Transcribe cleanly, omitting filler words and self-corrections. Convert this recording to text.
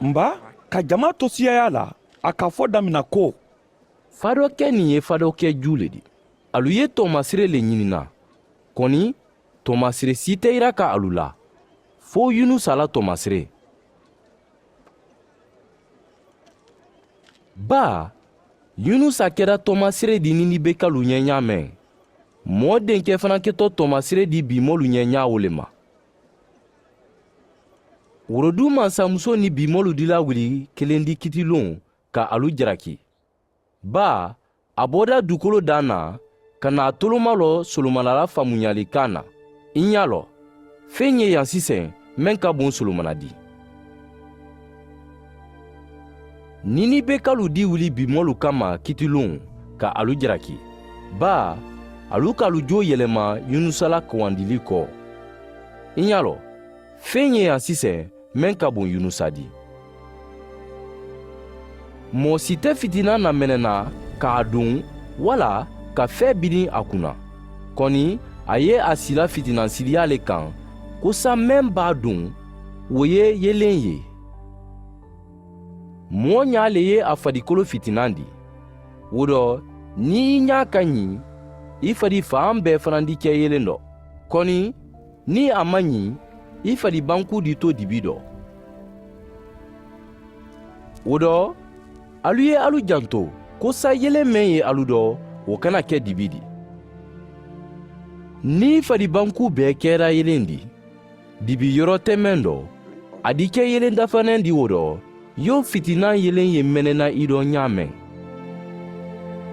Nba ka jama to siyaya la a ka fɔ damina ko fadɔkɛ nin ye fadɔkɛ ju le di. Alu ye tɔmasire le ɲinina kɔni tɔmasire si tɛ yira ka alu la fo Yunusa la tɔmasire. Ba Yunusa kɛra tɔmasire di Ninibekalu ɲɛ ɲa mɛn. Mɔɔ denkɛ fana kɛtɔ tɔmasire di bimɔlu ɲɛ ɲa o le ma. Worodu mansamuso ni bimɔlu dila wili kelen di kitilon ka alu jaraki. Ba a bɔda dukolo dan na ka na toloma lɔ solomanala faamuyalikan na. I ɲa lɔ fɛn ye yan sisan min ka bon solomana di. Ninibekalu di wili bimɔlu kama kitilon ka alu jaraki. Ba alu k'alu jo yɛlɛma Yunusala kawandili kɔ. I ɲa lɔ fɛn ye yan sisan min ka bon Yunusa di. Mɔɔ si tɛ fitina na mɛnɛna k'a don wala ka fɛn biri a kunna. Kɔni a ye a sila fitinansiriya le kan ko sa min b'a don o ye yelen ye. Mɔɔ ɲa le ye a fadikolo fitinan di. O dɔ ni i ɲa ka ɲi i fadi fan bɛɛ fana di kɛ yelen dɔ. Kɔni ni a ma ɲi i fadi banku di to dibi dɔ. O dɔ alu ye alu janto ko sa yelen men ye alu dɔ o kana kɛ dibi di. Ni fadi banku bɛɛ kɛra yelen di dibi yɔrɔ tɛ mɛn dɔ a di kɛ yelen dafanen di o dɔ yo fitinan yelen ye mɛnɛna i dɔ ɲa mɛn.